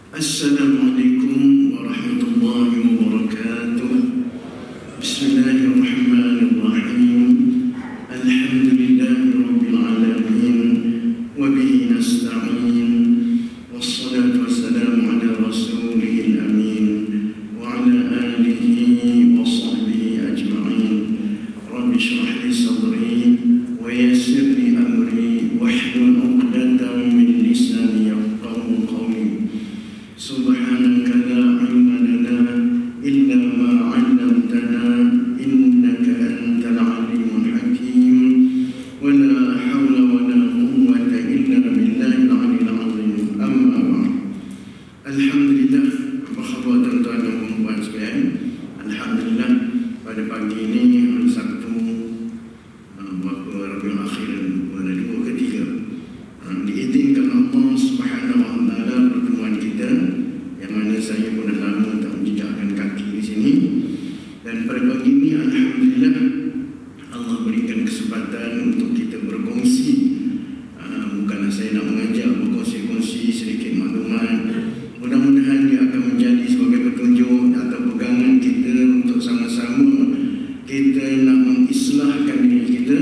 Assalamualaikum warahmatullahi wabarakatuh. Bismillahirrahmanirrahim. Alhamdulillahi rabbil alamin. Wa bihi nasta'in. Wassalatu wassalamu ala rasulihil amin. Wa ala alihi wa sahbihi ajma'in. Rabbi shrah li sadri wa yassir li amri wahlul 'uqdatam min lisani yafqahu qawli. Subhanaka la ilma lana illa ma 'allamtana innaka antal alimul hakim wa la hawla wa la quwwata illa billahil 'aliyyil 'azim. Amma ba'd. Alhamdulillah, apa khabar tuan-tuan dan puan-puan sekalian? Alhamdulillah, pada pagi ini hari Sabtu Rabiul Akhir bulan 2 ke 3 diizinkan Allah Subhanahu wa taala pertemuan kita, yang mana saya pun dah lama tak menjejakkan kaki di sini. Dan pada pagi ini alhamdulillah Allah berikan kesempatan untuk kita berkongsi. Bukanlah saya nak mengajar, berkongsi-kongsi sedikit maklumat. Mudah-mudahan dia akan menjadi sebagai petunjuk atau pegangan kita untuk sama-sama kita nak mengislahkan diri kita,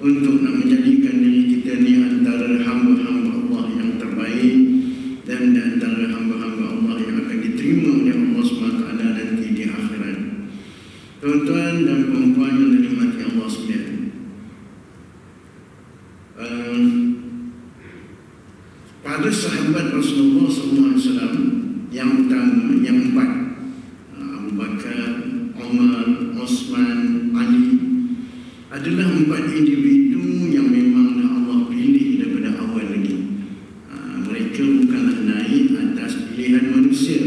untuk nak menjadikan diri kita ni antara hamba-hamba Allah yang terbaik dan antara hamba-hamba Allah yang akan diterima oleh Allah SWT nanti di akhirat. Tuan-tuan dan puan-puan yang dirahmati Allah sekalian, para sahabat Rasulullah SAW yang utama, yang empat, Abu Bakar, Umar, Osman, Ali, adalah empat individu yang memanglah Allah pilih daripada awal lagi. Mereka bukanlah naik atas pilihan manusia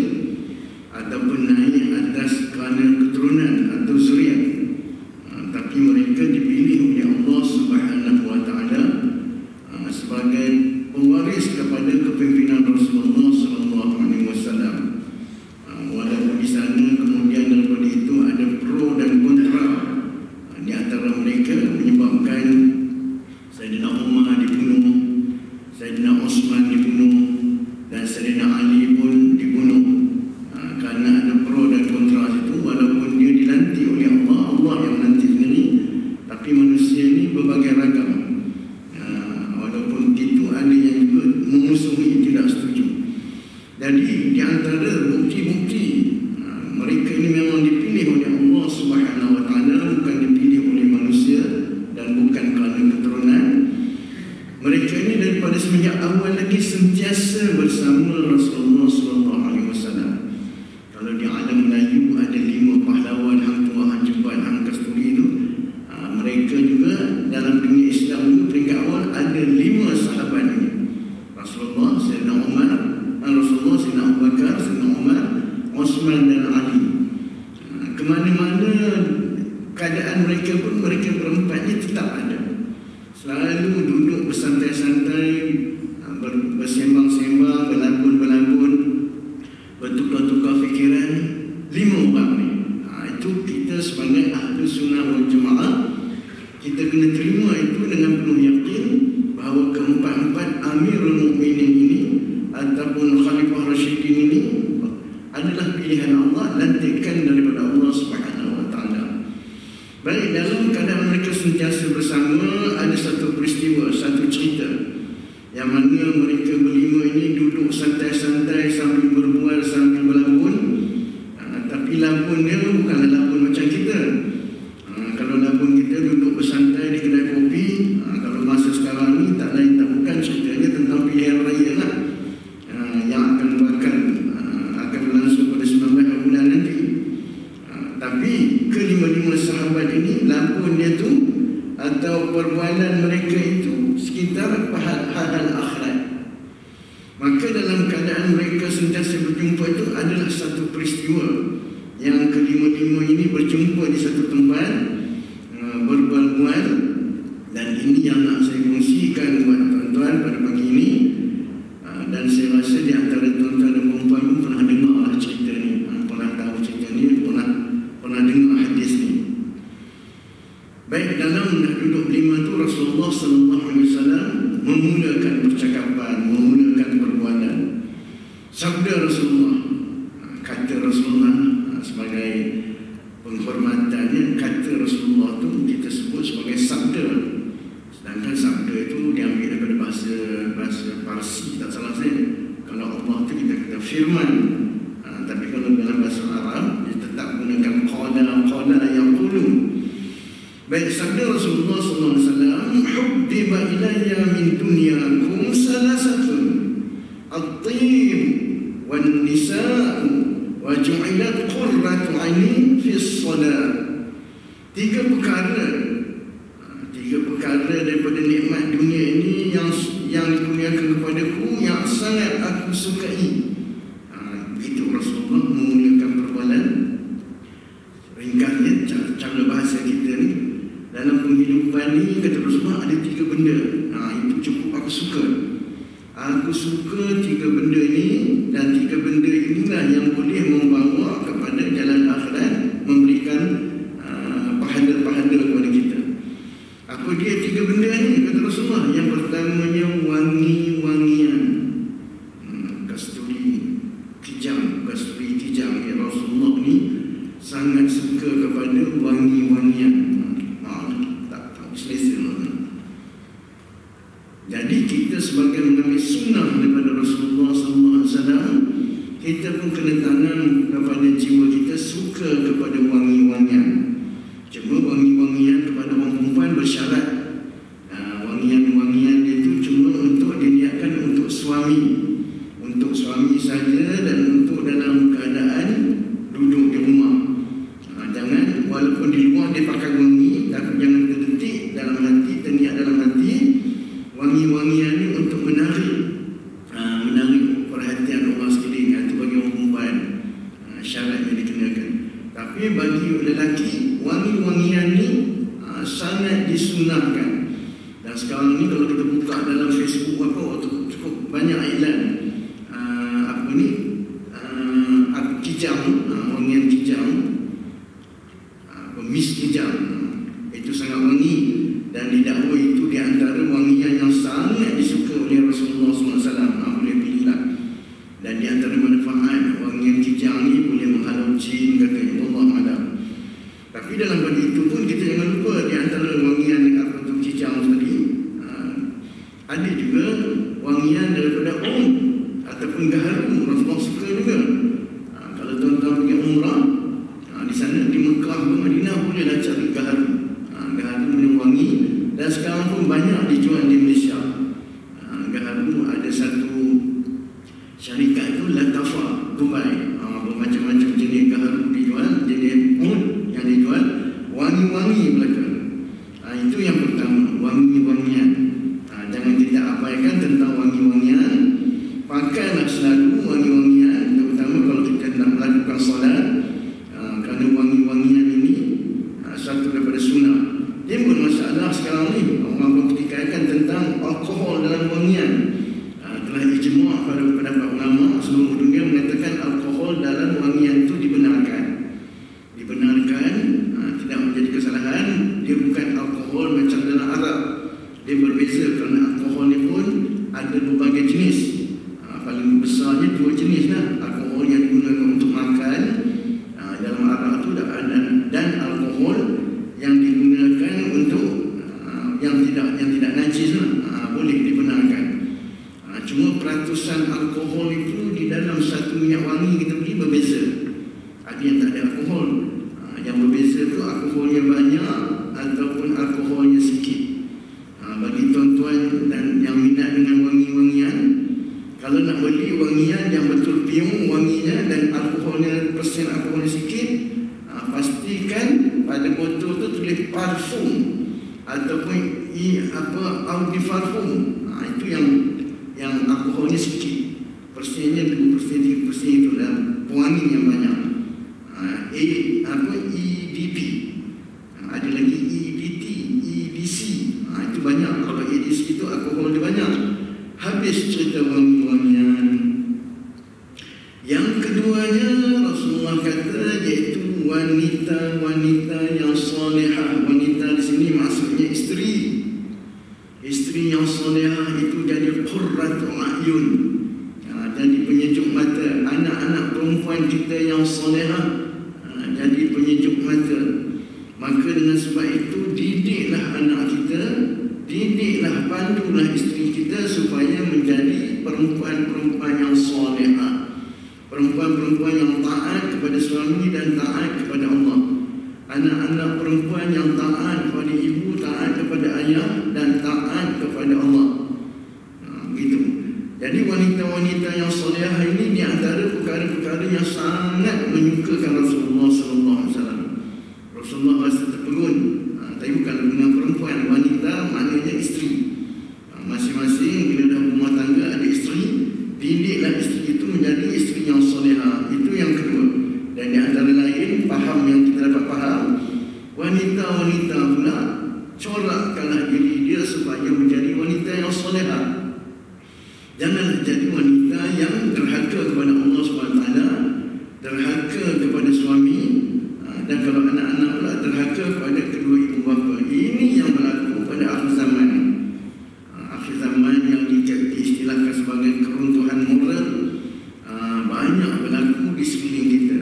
ataupun naik atas kerana keturunan atau zuriat, tapi mereka dipilih oleh Allah Subhanahu wa taala sebagai pewaris kepada kepimpinan Rasulullah sallallahu alaihi wasallam. Walaupun di sana kemudian daripada itu ada pro dan kontra di antara mereka, menyebabkan Sayyidina Umar dibunuh, Sayyidina Osman dibunuh, dan Sayyidina Ali pun dibunuh. Kerana ada pro dan kontra itu, walaupun dia dilantik oleh Allah, Allah yang melantik sendiri, tapi manusia ini berbagai ragam. Walaupun itu ada yang juga memusuhi, tidak setuju. Jadi di antara bukti-bukti mereka ini memang dipilih oleh Allah Subhanahu wa taala, bukan dipilih oleh manusia dan bukan kerana keturunan. Mereka ini daripada semenjak awal lagi sentiasa bersama Rasulullah sallallahu alaihi wasallam. Kalau di alam Melayu ada 5 pahlawan, hang tua, hang jebat, hang kasturi itu, mereka juga dalam dunia Islam itu peringkat awal ada 5 sahabat ini. Rasulullah, Sayyidina Umar, Rasulullah, Sayyidina Abu Bakar, Sayyidina Umar, Osman dan Ali. Kemana-mana keadaan mereka pun, mereka berempat ini tetap ada. Selalu duduk bersantai-santai, bersembang-sembang, berlabun-berlabun, bertukar-tukar fikiran. 5 orang ni. Itu kita sebagai ahli sunnah wal jamaah, kita kena terima itu dengan penuh yakin bahawa keempat-empat Amirul Mukminin ini ataupun Khalifah Rasyidin ini adalah pilihan Allah, lantikan daripada Allah Subhanahu wa taala. Baik, dalam keadaan mereka sentiasa bersama, ada satu peristiwa, satu cerita yang mana mereka berlima ini duduk santai-santai sambil berbual, sambil berlabun. Tapi labun dia bukanlah labun macam kita. Kalau labun kita duduk bersantai di kedai kopi, kalau masa sekarang ni tak lain tak bukan, ceritanya tentang pilihan raya lah, yang akan berlangsung pada 19 bulan nanti. Tapi kelima-lima sahabat ini, labun dia tu atau perbualan mereka itu sekitar hal-hal akhirat. Maka dalam keadaan mereka sentiasa berjumpa itu adalah satu peristiwa yang kelima-lima ini berjumpa di satu tempat, berbual-bual. Dan ini yang nak saya kongsikan buat tuan-tuan pada pagi ini. Dan saya rasa di antara tuan-tuan dan perempuan pun pernah dengar lah cerita ni, pernah tahu cerita ni, pernah dengar hadis ni. Baik, dalam duduk lima tu Rasulullah sallallahu alaihi wasallam memulakan percakapan, memulakan perbualan. sabda Rasulullah, kata Rasulullah sebagai penghormatannya, kata Rasulullah tu kita sebut sebagai sabda. Sedangkan sabda itu diambil daripada bahasa Parsi, tak salah saya. Kalau Allah tu kita kata firman, tapi kalau dalam bahasa Arab dia tetap gunakan qala yaqulu. Baik, sabda Rasulullah SAW, hubbiba ilayya min dunyakum salasatun, at-tib wan nisa'u wa ju'ilat qurratu 'aini fi as-salat. Tiga perkara daripada nikmat dunia ini yang dikurniakan kepadaku, yang sangat aku sukai. Itu Rasulullah memuliakan perbualan. Ringkasnya cara bahasa kita ni, dalam penghidupan ni, kata Rasulullah, ada tiga benda. Itu cukup aku suka. Aku suka tiga benda ni, dan tiga benda inilah yang boleh membawa kepada jalan akhirat, memberikan pahala-pahala kepada kita. Apa dia tiga benda ni, kata Rasulullah? Yang pertamanya wangi-wangian, kasturi kijang. Ya, Rasulullah ni sangat suka kepada wangi-wangian. Tak selesa. Jadi kita sebagai mengambil sunnah daripada Rasulullah SAW, kita pun kena tanam kepada jiwa kita suka kepada wangi-wangian. Cuma wangi-wangian kepada orang perempuan bersyarat. Wangian-wangian itu cuma untuk diniatkan untuk suami saja, dan untuk dalam keadaan duduk di rumah. Jangan, walaupun di luar dia pakai wangi, tapi jangan terdetik dalam hati, terniat dalam hati. Wangi-wangian ini untuk menarik perhatian orang sekeliling. Itu bagi orang perempuan, syarat yang dikenakan. Tapi bagi lelaki, wangi-wangian ini sangat disunahkan. Dan sekarang ni kalau kita buka dalam Facebook cukup banyak iklan kijang, wangian kijang, mis kijang. Itu sangat wangi, dan didakwa itu di antara wangian yang sangat disuka oleh Rasulullah SAW. Boleh pilihlah. Dan di antara manfaat wangian kijang ni boleh menghalau jin, katanya. Allah Alam. Tapi dalam pada itu pun kita jangan lupa, di antara wangian kijang tadi, ada juga wangian daripada ataupun gaharu. Rasulullah suka juga. Kalau tuan-tuan pergi umrah, di sana, di Mekah ke Madinah, bolehlah cari gaharu. Gaharu yang wangi, dan sekarang pun banyak dijual di Malaysia. Gaharu ada satu syarikat itu, Latafa Dubai. Bermacam-macam jenis gaharu dijual, jenis yang dijual, wangi-wangi belaka. Itu yang pertama, wangi-wangian. Jangan kita abaikan tentang wangi-wangian. Pakailah selalu wangi-wangian, terutama kalau kita nak melakukan solat, kerana wangi-wangian ini satu daripada sunnah. Timbul masalah sekarang ni, orang mempertikaikan tentang alkohol dalam wangian. Telah ijma' pada pendapat ulama seluruh dunia mengatakan alkohol dalam wangian itu dibenarkan, tidak menjadi kesalahan. Dia bukan alkohol macam dalam Arab. Dia berbeza kerana alkohol ni pun ada berbagai jenis. Paling besarnya dua jenis lah. Alkohol yang digunakan untuk makan, dalam Arab tu, dan alkohol yang digunakan untuk yang tidak najis lah, boleh dibenarkan. Cuma peratusan alkohol itu di dalam satu minyak wangi kita beli berbeza. Ada yang tak ada alkohol. Yang berbeza tu alkoholnya banyak ataupun alkoholnya sikit. Bagi tuan-tuan dan yang minat dengan wangi-wangian, kalau nak beli wangian yang betul piung wanginya dan alkoholnya, persen alkoholnya sikit, pastikan pada botol tu tulis parfum ataupun Audi parfum. Itu yang alkoholnya sikit, persennya 2%, 3% itu dalam pewangi yang banyak. EDP, ada lagi EDT, EDC. Itu banyak. Kalau EDC itu alkohol dia banyak. Habis cerita wangi-wangian. Yang keduanya Rasulullah kata, iaitu wanita-wanita yang salihah. Wanita di sini maksudnya isteri. Isteri yang salihah itu jadi qurratu a'yun, jadi penyejuk mata yang solehah, jadi penyejuk mata. Maka dengan sebab itu didiklah anak kita, didiklah, pandulah isteri kita supaya menjadi perempuan-perempuan yang solehah, perempuan-perempuan yang taat kepada suami dan taat kepada Allah. Anak-anak perempuan yang taat kepada ibu, taat kepada ayah dan taat kepada Allah. Begitu. Jadi wanita-wanita yang solehah ini di antara perkara-perkara yang sangat menyukakan Rasulullah SAW. Rasulullah rasa terpegun, tapi bukan dengan perempuan, wanita maknanya isteri. Masing-masing bila dah rumah tangga ada isteri, didiklah isteri itu menjadi isteri yang solehah. Itu yang kedua. Dan di antara lain, faham yang kita dapat faham, wanita-wanita pula corakkanlah diri dia supaya menjadi wanita yang solehah. Janganlah jadi wanita yang derhaka kepada Allah SWT, derhaka kepada suami, dan kalau anak-anak pula derhaka kepada kedua ibu bapa. Ini yang berlaku pada akhir zaman. Akhir zaman yang diistilahkan sebagai keruntuhan moral banyak berlaku di sekeliling kita.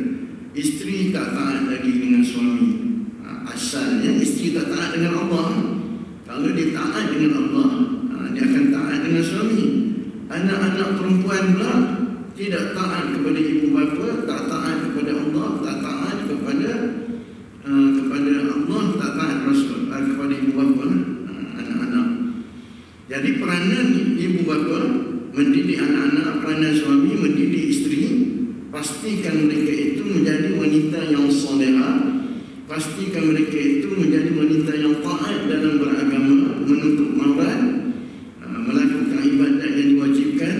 Isteri tak taat lagi dengan suami. Asalnya isteri tak taat dengan Allah. Kalau dia taat dengan Allah, dia akan taat dengan suami. Anak-anak perempuan pula tidak taat kepada ibu bapa, tak taat kepada Allah, tak taat kepada Allah, tak taat Rasul, kepada ibu bapa, anak-anak. Jadi peranan ibu bapa mendidik anak-anak, peranan suami mendidik isteri. Pastikan mereka itu menjadi wanita yang solehah, pastikan mereka itu menjadi wanita yang taat dalam beragama, menuntut maurat, melakukan ibadat yang diwajibkan.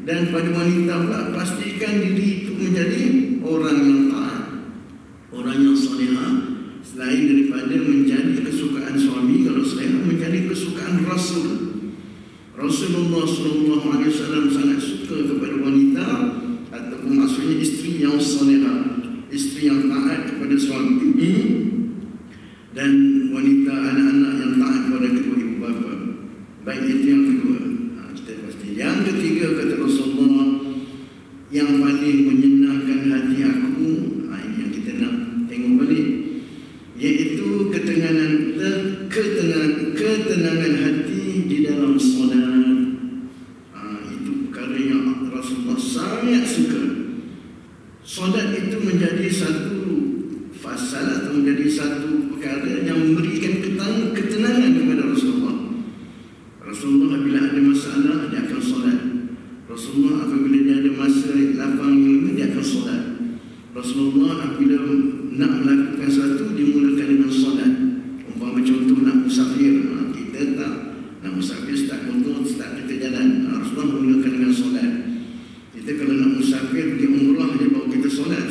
Dan pada wanita pula pastikan diri itu menjadi orang yang taat, orang yang solehah. Selain daripada menjadi kesukaan suami, kalau solehah menjadi kesukaan Rasul. Rasulullah SAW sangat suka kepada wanita, ataupun maksudnya isteri yang solehah, isteri yang taat kepada suami, dan wanita anak-anak yang taat kepada kedua ibu bapa. Baik, itu yang kedua. Kita pasti. Yang ketiga, kata Rasulullah, yang paling menyenangkan hati aku, ini yang kita nak tengok balik, iaitu ketenangan hati di dalam solat. Itu perkara yang Rasulullah sangat suka. Solat itu menjadi satu fasal atau menjadi satu perkara yang memberikan ketenangan kepada Rasulullah. Rasulullah bila ada masalah, dia akan solat. Rasulullah apabila dia ada masa lapang ilmu, dia akan solat. Rasulullah apabila nak melakukan sesuatu, dia mulakan dengan solat. Umpama contoh nak musafir, kita tak nak musafir, start motor, start kita jalan, Rasulullah mulakan dengan solat. Kita kalau nak musafir pergi umrah, dia bawa kita solat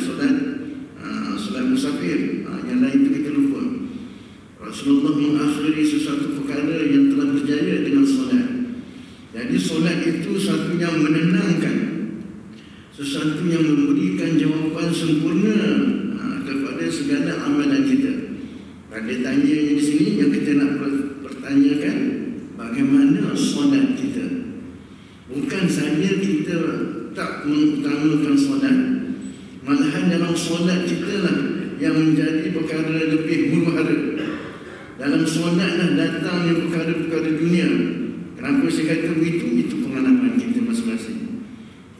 musafir. Yang lain itu kita lupa. Rasulullah mengakhiri sesuatu perkara yang telah berjaya dengan solat. Jadi solat itu sesuatu yang menenangkan, sesuatu yang memberikan jawapan sempurna kepada segala amalan kita. Pada tanya di sini yang kita nak pertanyakan, bagaimana solat kita? Bukan saja kita tak mengutamakan solat, malahan dalam solat kita lah yang menjadi perkara lebih huru-hara. Dalam solatlah datangnya perkara-perkara dunia. Kenapa saya kata begitu? Itu pengalaman kita masing-masing.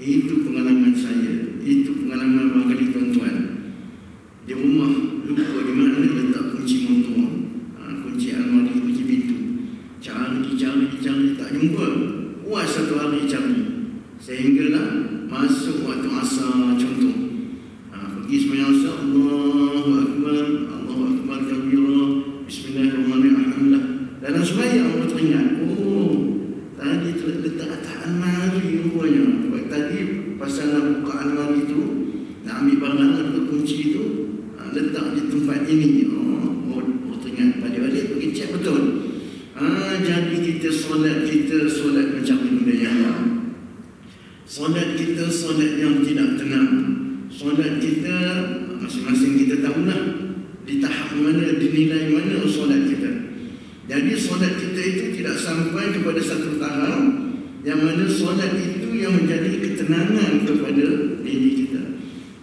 Itu pengalaman saya. Itu pengalaman barangkali tuan-tuan. Di rumah lupa di mana letak kunci motor, kunci almari, kunci pintu. Cari tak jumpa. Puas satu hari cari. Sehinggalah masuk waktu asar contoh. Pergi sembahyang asar, Allahu Akbar kabira, bismillahirrahmanirrahim, alhamdulillah. Dalam sembahyang orang teringat, tadi terletak atas almari rupanya. Sebab tadi pasal nak buka almari tu, nak ambil barang atau kunci tu, letak di tempat ini. Teringat, balik-balik pergi cek betul. Jadi kita solat macam ini ya. Solat kita solat yang tidak tenang. Solat kita masing-masing kita tahulah di tahap mana, dinilai mana solat kita. Jadi solat kita itu tidak sampai kepada satu tahap yang mana solat itu yang menjadi ketenangan kepada diri kita.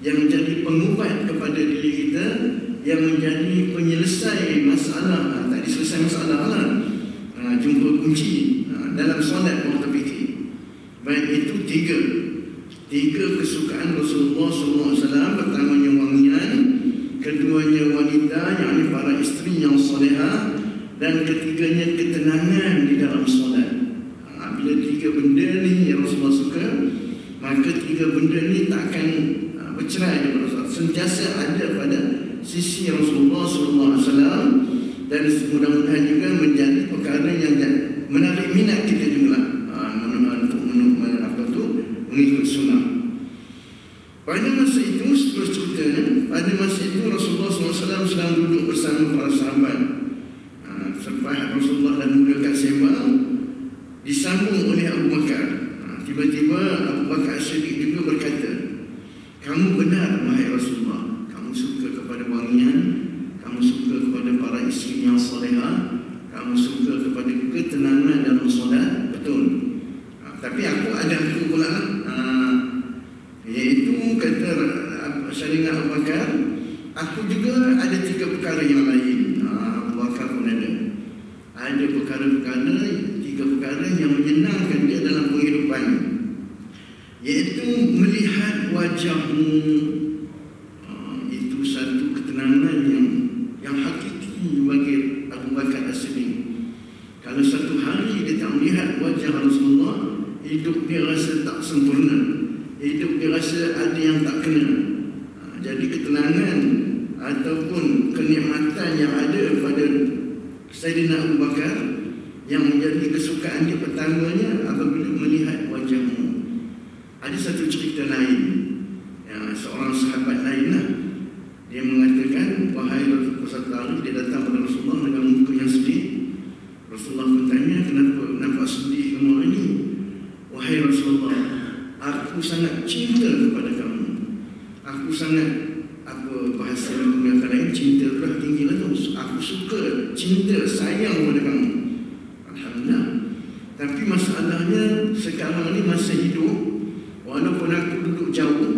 yang menjadi pengubat kepada diri kita, yang menjadi penyelesai masalah. Tadi selesai masalah lah, jumpa kunci dalam solat waktu fikir. Baik itu tiga kesukaan Rasulullah SAW. Pertamanya wangian, keduanya wanita, yakni para isteri yang solehah, dan ketiganya ketenangan di dalam solat. Bila tiga benda ni yang Rasulullah suka, maka tiga benda ni takkan bercerai daripada Rasulullah. Sentiasa ada pada sisi Rasulullah SAW, dan mudah-mudahan juga menjadi perkara yang menarik minat kita juga untuk mengikut sunnah. Pada masa itu, seterus ceritanya, pada masa itu Rasulullah SAW sedang duduk bersama para sahabat. Sampai Rasulullah dan mula kat sembang, disambung oleh Abu Bakar. Tiba-tiba Abu Bakar As-Siddiq juga berkata, "Kamu benar, wahai Rasulullah. Kamu suka kepada wangian, kamu suka kepada para isteri yang solehah, kamu suka kepada ketenangan dalam solat, betul. Tapi aku ada pula, iaitu kata Sayyidina Abu Bakar, aku juga ada tiga perkara yang lain." Abu Bakar pun ada perkara-perkara, tiga perkara yang menyenangkan dia dalam kehidupannya, iaitu melihat wajahmu. Itu satu ketenangan yang hakiki bagi Abu Bakar As-Siddiq. Kalau satu hari dia tak melihat wajah Rasulullah, hidup dia rasa tak sempurna, hidup dia rasa ada yang tak kena. Jadi ketenangan ataupun kenikmatan yang ada pada Sayyidina Abu Bakar yang menjadi kesukaan dia pertamanya apabila melihat wajahmu. Ada satu cerita lain, seorang sahabat lainlah, dia mengatakan, wahai Rasulullah, dia datang kepada Rasulullah dengan muka yang sedih. Rasulullah bertanya, kenapa sedih kamu ini? Wahai Rasulullah, aku sangat cinta kepada kamu. Aku sangat, bahasa yang lain, cinta itu dah tinggi lah tu. Aku suka, cinta, sayang kepada kamu. Alhamdulillah. Tapi masalahnya sekarang ni masa hidup, walaupun aku duduk jauh,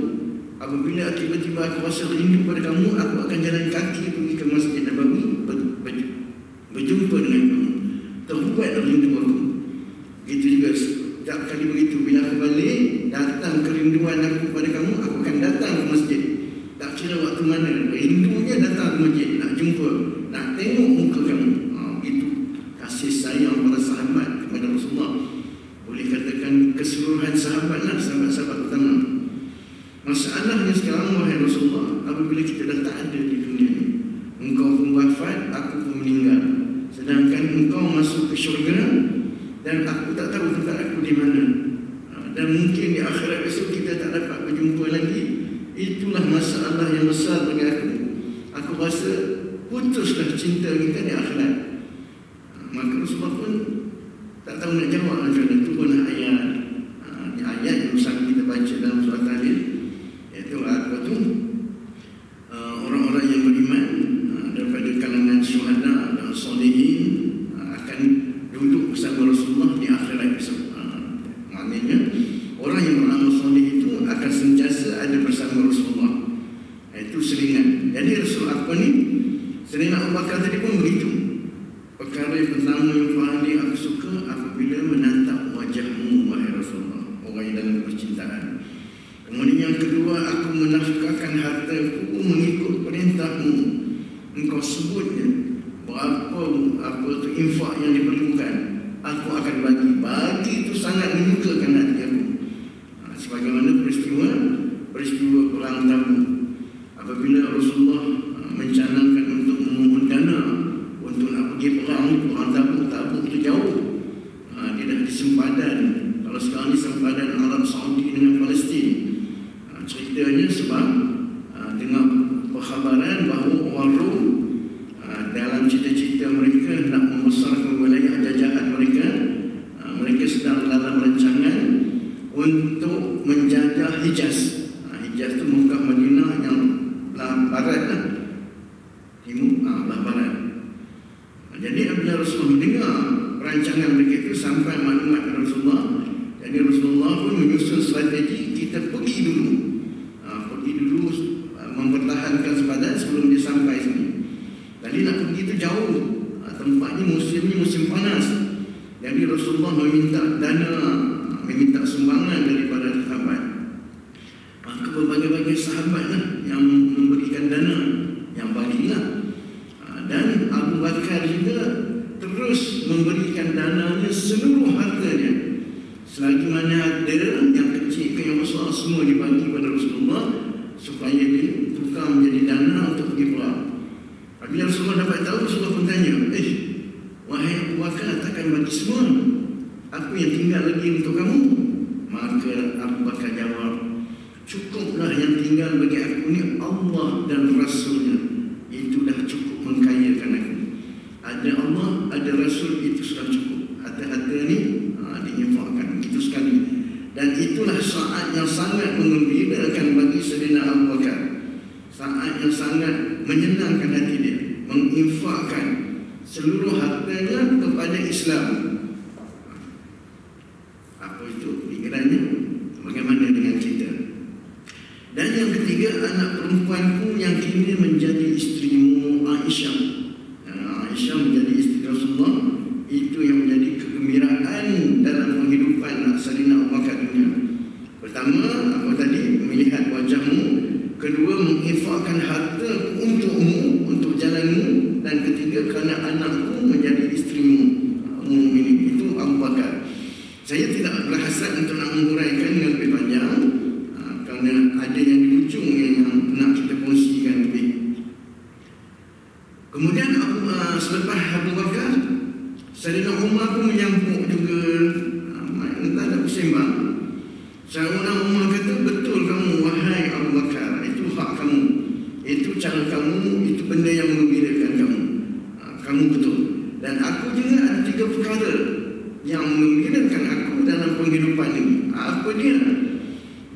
apabila tiba-tiba aku rasa rindu pada kamu, aku akan jalan kaki pergi ke Masjid Nabawi, berjumpa dengan kamu. Terbuat rindu aku. Begitu juga setiap kali begitu, bila aku balik, datang kerinduan aku pada kamu, aku akan datang ke masjid. Tak kira waktu mana, rindunya datang ke masjid, nak jumpa, nak tengok muka kamu. Itu kasih sayang para sahabat kepada Rasulullah. Boleh katakan keseluruhan sahabatlah, sahabat-sahabat utama. Masalahnya sekarang, wahai Rasulullah, apabila kita dah tak ada di dunia ini, engkau pun wafat, aku pun meninggal, sedangkan engkau masuk ke syurga dan aku tak tahu tempat aku di mana, dan mungkin di akhirat besok kita tak dapat berjumpa lagi. Itulah masalah yang besar bagi aku. Aku rasa putuslah cinta kita di akhirat. Maka Rasulullah pun tak tahu nak jawab macam mana. Turunlah ayat. Ayat yang bersama kita baca dalam surah Tahlil, iaitu apa tu? Orang-orang yang beriman daripada kalangan syuhada dan solehin akan duduk bersama Rasulullah di akhirat besok. Maknanya orang yang beramal soleh itu akan sentiasa ada bersama Rasulullah. Itu selingan. Jadi Rasul apa ni? Sayyidina Abu Bakar tadi pun begitu. Perkara yang pertama yang paling aku suka apabila menatap wajahmu, wahai Rasulullah, orang yang dalam percintaan. Kemudian yang kedua, aku menafkahkan hartaku mengikut perintahmu. Engkau sebutnya apa tu infak yang diperlukan, aku akan bagi itu sangat menyukakan hati aku. Sebagaimana peristiwa perang Tabuk, apabila Rasulullah mencanangkan untuk memohon dana untuk nak pergi perang Tabuk itu jauh, dia dah di sempadan. Kalau sekarang ni sempadan Arab Saudi dengan Palestin. Ceritanya sebab dengar perkhabaran bahawa orang Rom dalam cita-cita mereka nak membesarkan wilayah jajahan mereka, mereka sedang dalam rancangan untuk menjajah Hijaz. Hijaz itu Mekah Madinah yang belah barat lah, timur, belah barat. Jadi apabila Rasulullah mendengar perancangan mereka itu, sampai maklumat kepada Rasulullah. Jadi Rasulullah pun menyusun strategi, kita pergi dulu berbagai-bagai sahabat lah yang memberikan dana, yang bagilah. Dan Abu Bakar juga terus memberikan dananya seluruh hartanya. Selagi mana ada yang kecil ke yang besar, semua dibagi pada Rasulullah supaya ditukar menjadi dana untuk pergi perang. Apabila Rasulullah dapat tahu, Rasulullah pun tanya, wahai Abu Bakar, takkan bagi semua? Apa yang tinggal lagi untuk kamu? Maka Abu Bakar jawab, cukuplah yang tinggal bagi aku ni Allah dan Rasulnya. Itu dah cukup mengkayakan aku. Ada Allah, ada Rasul, itu sudah cukup. Harta-harta ni diinfakkan, itu sekali. Dan itulah saat yang sangat menggembirakan bagi Sayyidina Abu Bakar. Saat yang sangat menyenangkan hati dia, menginfakkan seluruh hartanya kepada Islam. Apa itu pikirannya? Bagaimana dengan kita? Dan yang ketiga, anak perempuanku yang kini menjadi isterimu, Aisyah. Aisyah menjadi isteri Rasulullah. Itu yang menjadi kegembiraan dalam penghidupan Sayyidina Abu Bakar dunia. Pertama, apa tadi? Melihat wajahmu. Kedua, menginfakkan harta untukmu, untuk jalanmu. Dan ketiga, kerana anakku menjadi isterimu, mukmin. Itu Abu Bakar. Saya tidak berhasrat untuk nak menguraikan yang lebih panjang, kerana ada yang di ujung yang nak kita kongsikan lebih. Kemudian selepas Abu Bakar, Sayyidina Umar pun menyambut juga, entah ada bersembang. Sayyidina Umar kata, betul kamu wahai Abu Bakar, itu hak kamu, itu cara kamu, itu benda yang mengembirakan kamu. Kamu betul. Dan aku juga ada 3 perkara yang mengembirakan aku dalam penghidupan ini. Apa dia?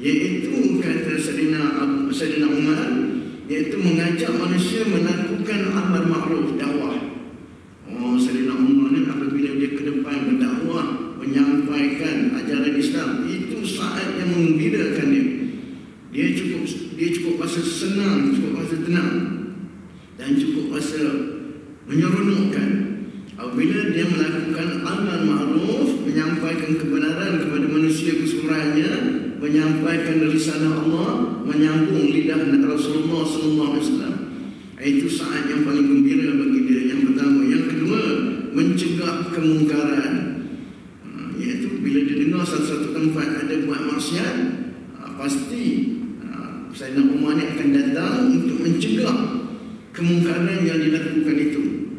Iaitu, kata Sayyidina Umar, iaitu mengajak manusia melakukan amal ma'ruf, dakwah. Sayyidina Umar ni apabila dia ke depan berdakwah, menyampaikan ajaran Islam, itu saat yang menggembirakan dia. Dia cukup rasa senang, cukup rasa tenang, dan cukup rasa menyeronokkan apabila dia melakukan amal ma'ruf, menyampaikan kebenaran kepada manusia keseluruhannya, menyampaikan risalah Allah, menyambung lidah Rasulullah SAW. Itu saat yang paling gembira bagi dia. Yang pertama. Yang kedua, mencegah kemungkaran. Iaitu bila dia dengar satu-satu tempat ada buat maksiat, pasti Sayyidina Umar ni akan datang untuk mencegah kemungkaran yang dilakukan itu.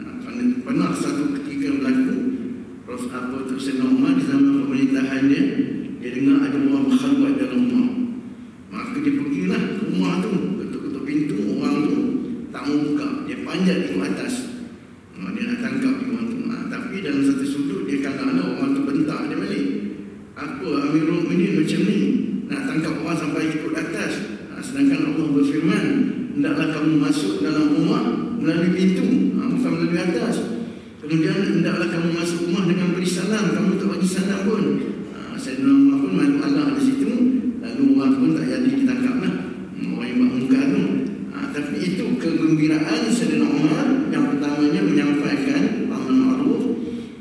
Pernah satu ketika berlaku, Sayyidina Umar di zaman pemerintahan dia dengar ada orang berkhalwat dalam rumah. Maka dia pergilah ke rumah tu, ketuk-ketuk pintu, orang tu tak mau buka. Dia panjat di atas, dia nak tangkap orang tu. Tapi dalam satu sudut dia kata, orang tu bentak dia balik. Apa Amirul Mukminin macam ni, nak tangkap orang sampai ikut atas, sedangkan Allah berfirman, hendaklah kamu masuk dalam rumah melalui pintu, bukan melalui atas. Kemudian hendaklah kamu masuk rumah dengan beri salam, kamu tak bagi salam pun. Sayyidina Umar pun malu Allah di situ. Lalu orang pun tak jadi ditangkaplah, orang yang buat mungkar tu. Tapi itu kegembiraan Sayyidina Umar. Yang pertamanya menyampaikan amal ma'ruf,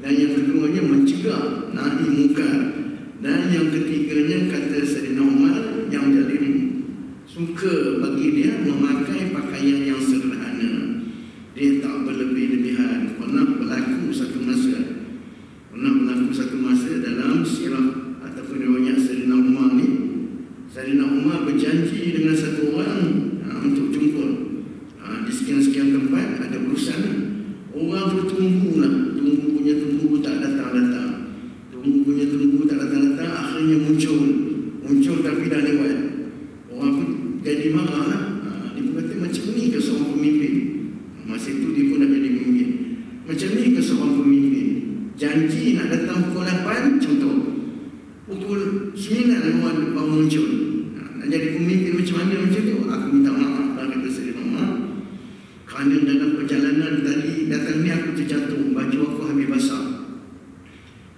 dan yang keduanya mencegah nahi mungkar, dan yang ketiganya kata Sayyidina Umar yang jadi suka bagi dia memakai pakaian yang sederhana. Dia tak berlebih-lebihan. Pernah berlaku satu masa dalam sirah ataupun riwayat Sayyidina Umar ni, Sayyidina Umar berjanji dengan satu orang untuk jumpa di sekian-sekian tempat, ada urusan. Orang tu tunggu tak datang-datang, akhirnya muncul tapi dah lewat. Orang pun jadi marah lah. Dia pun kata, macam ni ke seorang pemimpin? Masa itu dia pun dah jadi pemimpin. Macam ni ke seorang pemimpin? Janji nak datang pukul 8, contoh, pukul 9 orang baru muncul. Nak jadi pemimpin macam mana macam tu? Aku minta maaf lah, kata Sayyidina Umar, kerana dalam perjalanan tadi datang ni aku terjatuh, baju aku habis basah.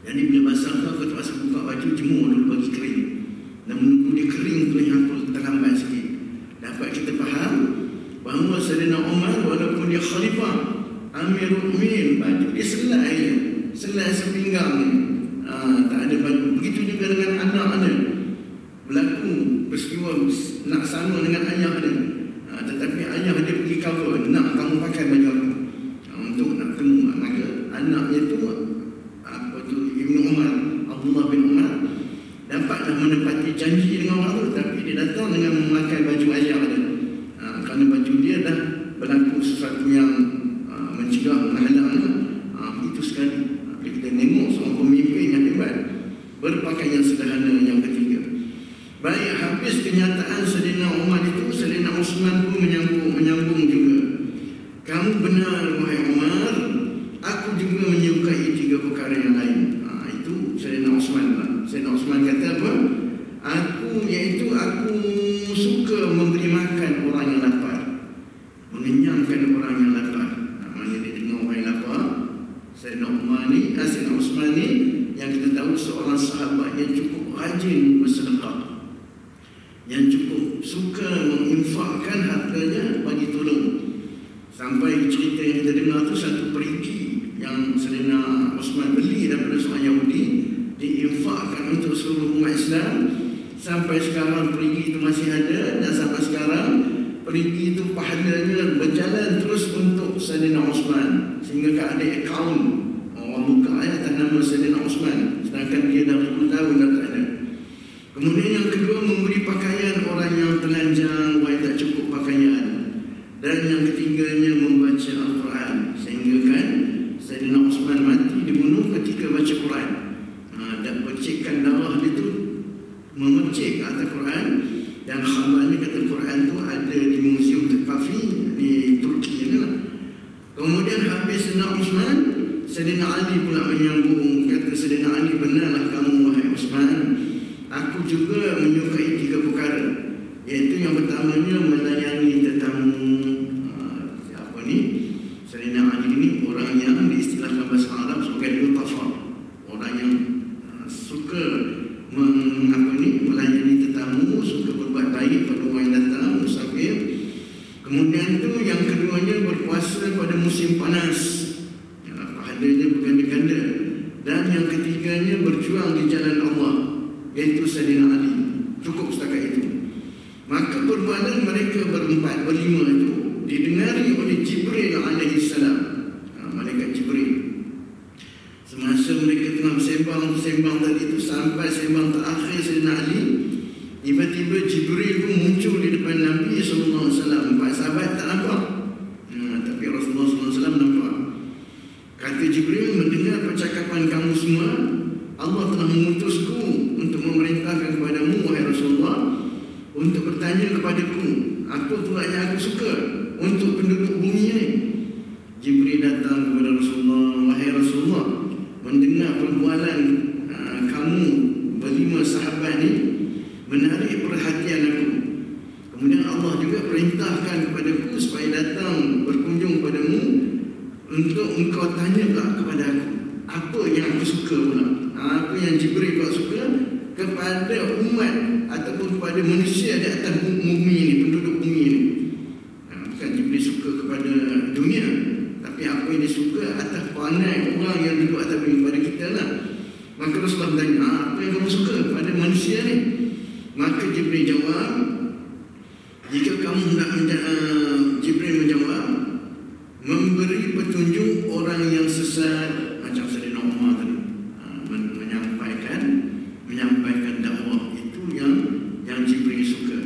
Jadi bila basah tu aku terpaksa buka baju, jemur dulu bagi kering. Dan menunggu dia kering tu yang aku terlambat sikit. Dapat kita faham bahawa Sayyidina Umar walaupun dia khalifah, Amirul Mukminin, baju dia selai sepinggang ni. Tak ada baju. Begitu juga dengan anak-anak. Berlaku peristiwa nak sama dengan ayah dia. Tetapi ayah dia pergi cover, nak kamu pakai baju aku untuk nak temu. Maka anaknya tu Ibnu Umar, Abdullah bin Umar, dapatlah menepati janji dengan orang tu, tapi dia datang dengan memakai baju ayah dia. Kerana baju dia dah berlaku sesuatu yang mencegah, menghalang. Itu sekali. Kita tengok seorang pemimpin yang hebat berpakaian sederhana. Yang ketiga, baik habis kenyataan Sayyidina Umar itu, Sayyidina Osman pun menyambung juga. Kamu benar wahai Umar, aku juga menyukai 3 perkara yang lain. Itu Sayyidina Osman lah. Sayyidina Osman kata apa? Aku suka memberi makan orang yang lapar, mengenyangkan orang yang lapar. Mana dia dengar orang yang lapar. Sayyidina Osman ni yang kita tahu seorang sahabat yang cukup rajin bersedekah, yang cukup suka menginfakkan hartanya bagi tolong. Sampai cerita yang kita dengar tu, satu perigi yang Sayyidina Osman beli daripada seorang Yahudi, diinfakkan untuk seluruh umat Islam. Sampai sekarang perigi itu masih ada, dan sampai sekarang perigi itu pahalanya berjalan terus untuk Sayyidina Osman, sehingga ada akaun orang buka atas nama Sayyidina Osman, sedangkan dia dah 10 tahun dah tak ada. Kemudian yang kedua, memberi pakaian orang yang telanjang, orang yang tak cukup pakaian. Dan yang ketiganya, membaca Al-Quran, sehingga kan Sayyidina Osman mati dibunuh ketika baca Quran. Dan percikan darah dia tu memercik atas Quran, dan khabarnya kata Quran tu ada di Museum Thaqafi di Turki lah. Kemudian habis Sayyidina Osman, Sayyidina Ali pula menyambung, kata Sayyidina Ali, benarlah kamu wahai Osman, aku juga menyukai 3 perkara, iaitu yang pertamanya melayani tetamu. Sayyidina Ali ini orang yang diistilahkan bahasa Arab sebagai lutafah, orang yang suka melayani tetamu, suka berbuat baik pada orang yang datang, musafir. Kemudian tu yang keduanya, berpuasa pada musim panas, pahalanya berganda-ganda. Dan yang ketiganya, berjuang di jalan Allah, iaitu Sayyidina Ali. Cukup setakat itu. Maka perbuatan mereka berlima itu didengari oleh Jibril alaihissalam, malaikat Jibril. Semasa mereka tengah sembang tadi itu, sampai sembang terakhir Sayyidina Ali, tiba-tiba Jibril pun muncul di depan Nabi SAW. 4 sahabat tak nampak, tapi Rasulullah SAW nampak. Kata Jibril, mendengar percakapan kamu semua, Allah telah mengutusku untuk memerintahkan kepadamu wahai Rasulullah, untuk bertanya kepadaku apa pula yang aku suka untuk penduduk bumi ini. Jibril datang kepada Rasulullah, wahai Rasulullah, mendengar perbualan kamu berlima sahabat ni menarik perhatian aku. Kemudian Allah juga perintahkan kepadaku supaya datang berkunjung padamu untuk engkau tanyalah kepada aku apa yang aku suka pula, apa yang Jibril kau suka kepada umat ataupun kepada manusia di atas bumi ini, penduduk bumi ini. Bukan Jibril suka kepada dunia, tapi apa yang dia suka atas perangai orang yang duduk atas bumi, kepada kita lah. Maka Rasulullah bertanya, apa yang kamu suka pada manusia ni? Maka Jibril jawab, jika kamu nak Jibril menjawab, memberi petunjuk orang yang sesat, macam Sayyidina Umar tadi, menyampaikan dakwah, itu yang Jibril suka.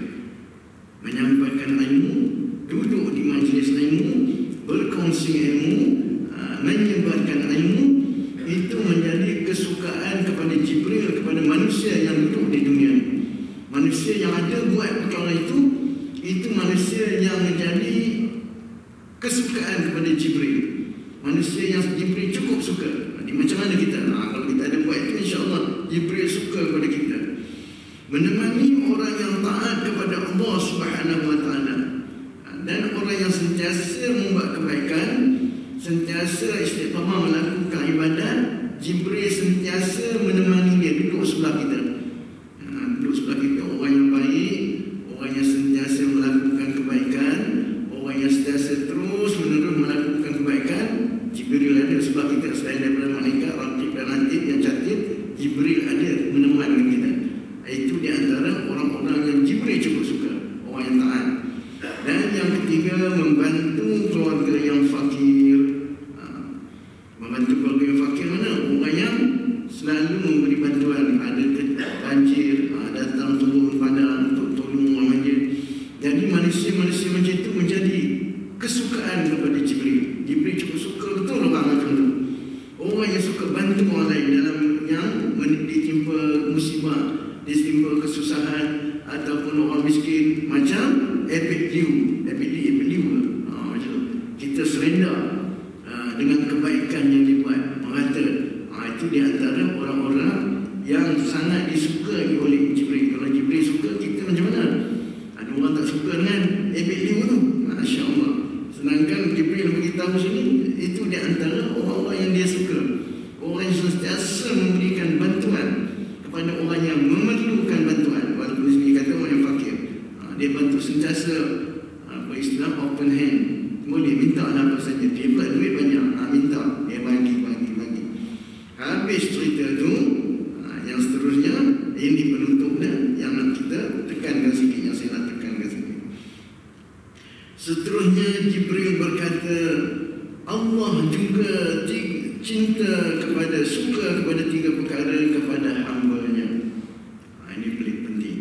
Menyampaikan ilmu, duduk di majlis ilmu, berkongsi ilmu, menyebarkan ilmu, itu menjadi kesukaan kepada Jibril, kepada manusia yang duduk di dunia. Manusia yang ada buat perkara itu manusia yang menjadi kesukaan kepada Jibril. Manusia yang Jibril cukup suka. Macam mana kita? Kalau kita ada buat itu, insya-Allah Jibril suka kepada kita. Menemani orang yang taat kepada Allah Subhanahu wa taala, dan orang yang sentiasa membuat kebaikan, sentiasa istiqamah melakukan ibadat. Jibril sentiasa menemani dia, duduk sebelah kita. Duduk sebelah kita, orang yang baik, orang yang sentiasa melakukan kebaikan, orang yang sentiasa terus menerus melakukan kebaikan. Jibril ada sebelah kita, selain daripada malaikat raqib dan atid yang catat, Jibril ada menemani kita. Itu di antara orang-orang yang Jibril Dan yang ketiga, membantu keluarga yang fakir. Membantu keluarga yang fakir mana? Orang yang selalu memberi bantuan. Ada banjir, datang turun padang untuk tolong orang lain. Jadi manusia-manusia macam itu menjadi kesukaan kepada Jibril. Jibril cukup suka betul orang macam itu. Orang yang suka bantu orang lain dalam yang ditimpa musibah, ditimpa kesusahan, ataupun orang miskin, macam Epik Liu. Macam tu. Kita surrender dengan kebaikan yang dibuat, merata. Itu di antara orang-orang yang sangat disukai oleh Jibril. Kalau Jibril suka, kita macam mana? Ada orang tak suka dengan Epik Liu tu. Masya Allah. Sedangkan Jibril beritahu sini, itu di antara orang-orang yang dia suka. Orang yang sentiasa memberikan bantuan kepada orang yang memerlukan bantuan. Walaupun sini kata orang yang fakir, dia bantu sentiasa, apa istilah, open hand. Boleh minta apa saja. Dia buat duit banyak, minta, dia bagi. Habis cerita tu, yang seterusnya, ini penutupnya yang nak kita tekankan sikit, yang saya nak tekankan sikit. Seterusnya Jibril berkata, Allah juga suka kepada 3 perkara kepada hamba-Nya. Ini paling penting.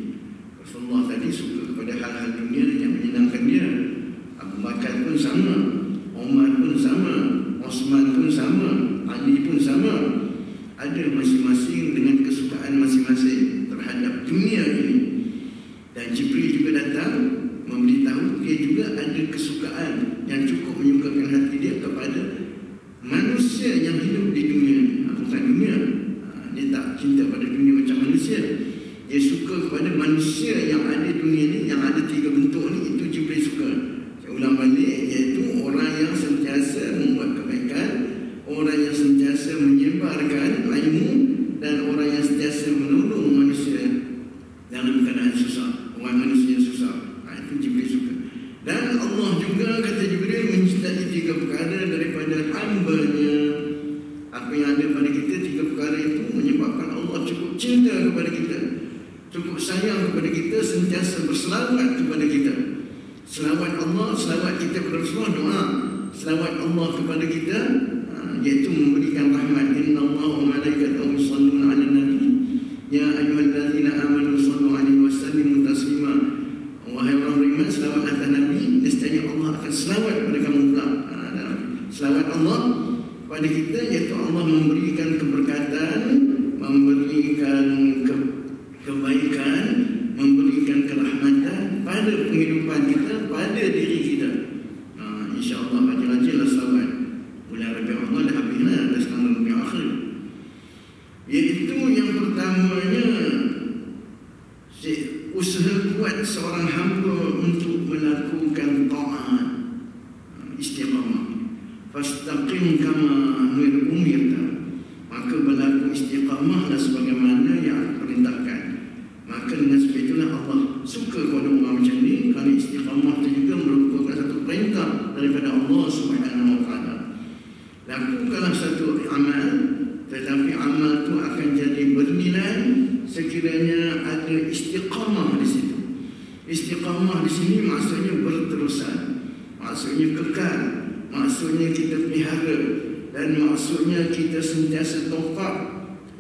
Rasulullah tadi suka kepada hal-hal dunia yang menyenangkan dia. Abu Bakar pun sama, Umar pun sama, Osman pun sama, Ali pun sama. Ada masing-masing dengan kesukaan masing-masing terhadap dunia ini. Dan Jibril juga datang memberitahu dia juga ada kesukaan yang cukup menyukakan hati dia kepada manusia yang hidup di dunia. Bukan dunia, dia tak cinta pada dunia macam manusia. Dia suka kepada manusia yang ada dunia ni, yang ada 3 bentuk ni. Itu Jibril suka. Saya ulang balik, iaitu orang yang sentiasa membuat kebaikan, orang yang sentiasa menyebarkan ilmu, dan orang yang sentiasa menolong manusia dalam keadaan susah, orang manusia yang susah. Itu Jibril suka. Dan Allah juga, kata Jibril, mencintai 3 perkara daripada hamba-Nya. Apa yang ada pada kita, 3 perkara itu menyebabkan Allah cukup cinta kepada kita, cukup sayang kepada kita, sentiasa berselawat kepada kita. Selawat Allah, selawat kita kepada Rasulullah, doa selawat Allah kepada kita, iaitu memberikan rahmat. Inna Allah wa malaikatahu yusalluna 'alan nabi ya ayyuhallazina amanu sallu 'alaihi wa sallimu taslima. Wahai orang beriman, selawat atas Nabi, nescaya Allah akan selawat kepada kamu pula. Selawat Allah pada kita, iaitu Allah memberikan keberkatan, memberikan kebaikan, memberikan kerahmatan pada penghidupan kita, pada diri kita. InsyaAllah rajin-rajinlah selawat. Bulan Rabiul Awal dah habis lah, dah sekarang Rabiul Akhir. Iaitu yang pertamanya, usaha kuat seorang hamba untuk melakukan ta'at, istiqamah. Fastaqim kama umirta, maka berlaku istiqamahlah sebagaimana yang perintahkan. Maka dengan sebab itulah Allah suka kepada orang macam ni, kerana istiqamah itu juga merupakan satu perintah daripada Allah Subhanahu wa Ta'ala. Lakukanlah satu amal, tetapi amal itu akan jadi bernilai sekiranya ada istiqamah di situ. Istiqamah di sini maksudnya berterusan, maksudnya kekal, maksudnya kita pelihara, dan maksudnya kita sentiasa topak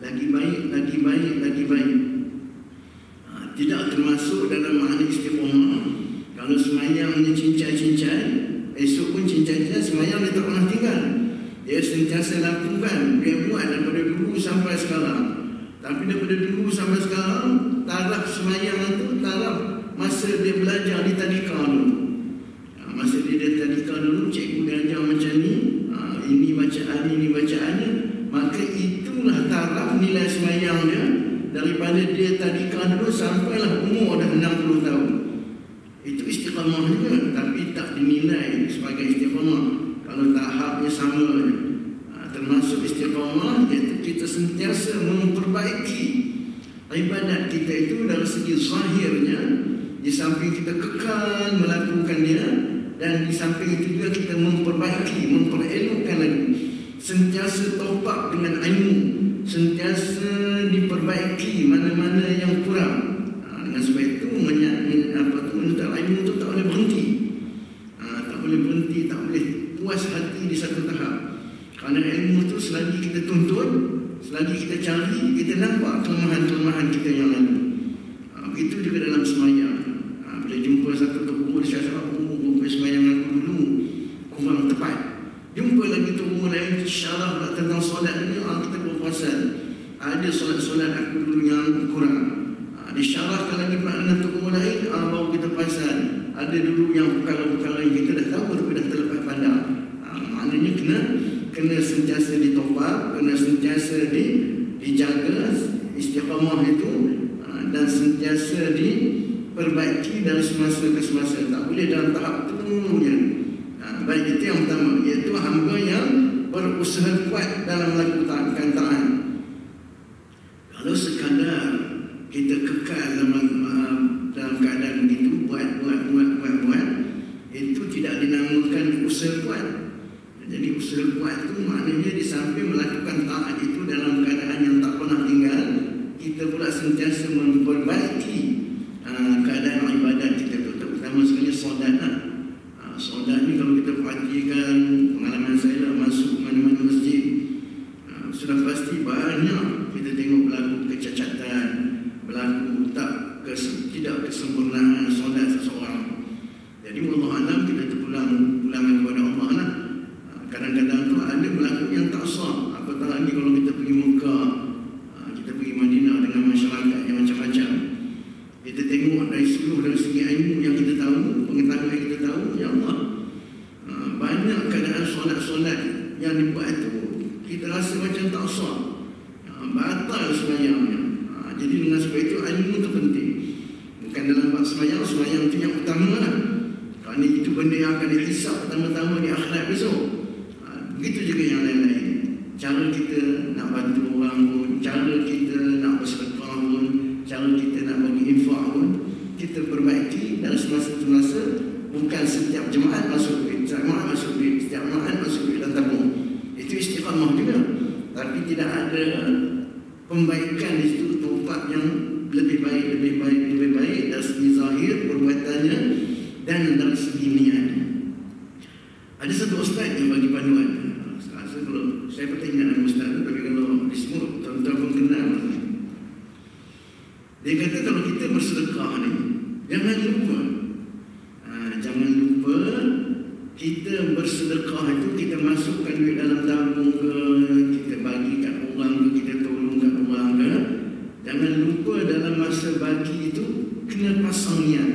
lagi baik, lagi baik, lagi baik. Tidak termasuk dalam makna istiqamah. Kalau semayangnya cincai-cincai, esok pun cincai-cincai, semayang dia tak pernah tinggal. Dia sentiasa lakukan, dia buat daripada dulu sampai sekarang. Tapi daripada dulu sampai sekarang, taraf semayang itu taraf masa dia belajar di tadika dulu. Masa dia di tadika dulu, cikgu dia ajar macam ni, ini bacaan, ini bacaannya. Maka itulah taraf nilai semayang dia. Daripada dia tadika dulu sampailah umur dah 60 tahun. Itu istiqamah juga, tapi tak dinilai sebagai istiqamah kalau tahapnya sama. Termasuk istiqamah, iaitu kita sentiasa memperbaiki ibadat kita itu dari segi zahirnya, di samping kita kekal melakukannya, dan di samping itu juga kita memperbaiki, memperelokkan lagi, sentiasa topak dengan ilmu, sentiasa diperbaiki mana-mana yang kurang. Dengan sebab itu menuntut ilmu itu tak boleh berhenti. saya rasa sembahyang aku dulu kurang tepat. Jumpa lagi turun lain syarah tentang solat ni, kita berpuasa. Ada solat-solat aku dulu yang kurang. Disyarahkan lagi makna turun lain, baru kita pasal. Ada dulu yang perkara-perkara yang kita dah tahu tapi dah terlepas pandang. Maknanya kena sentiasa ditopap, kena sentiasa dijaga istiqamah itu, dan sentiasa diperbaiki dari semasa ke semasa. Tak boleh dalam tahap tertentunya. Baik, itu yang pertama, iaitu hamba yang berusaha kuat dalam melakukan taat. Kalau sekadar kita kekal dalam keadaan begitu, buat, itu tidak dinamakan usaha kuat. Jadi usaha kuat itu maknanya di samping melakukan taat itu dalam keadaan yang tak pernah tinggal, kita pula sentiasa memperbaiki keadaan ibadat kita, terutama sekali solat. Solat ni kalau kita perhatikan, pengalaman saya lah masuk mana-mana masjid, sudah pasti banyak kita tengok berlaku kecacatan, berlaku tidak kesempurnaan solat seseorang. Jadi Allah alam, kita terpulang kepada Allah lah. Kadang-kadang tu ada berlaku yang tak sah. Apatah lagi kalau kita pergi Mekah, kita pergi Madinah dengan masyarakat yang macam-macam. Kita tengok dari segi ilmu yang kita tahu, pengetahuan yang kita tahu, ya Allah, banyak keadaan solat-solat yang dibuat itu kita rasa macam tak sah, batal sembahyangnya. Jadi dengan sebab itu ilmu itu penting. Bukan dalam bab sembahyang itu yang utama lah. Kerana itu benda yang akan dihisap pertama-tama di akhirat besok. Begitu juga yang lain-lain. Cara kita nak bantu orang pun, cara kita nak bersedekah pun, cara kita nak bagi infak pun, kita perbaiki dalam semasa-semasa. Bukan setiap jemaat masuk duit, setiap jemaat masuk duit dan tabung. Itu istiqamah juga. Tapi tidak ada pembaikan di situ, tempat yang lebih baik dari segi zahir perbuatannya dan dari segi niatnya. Ada satu ustaz yang bagi panduan. Kalau saya pernah ingat dengan ustaz tu, tapi kalau di semua tuan-tuan pun kenal. Dia kata kalau kita bersedekah ni, jangan lupa kita bersedekah itu, kita masukkan duit dalam tabung ke, kita bagi kat orang ke, kita tolong kat orang ke. Jangan lupa dalam masa bagi itu kena pasang niat.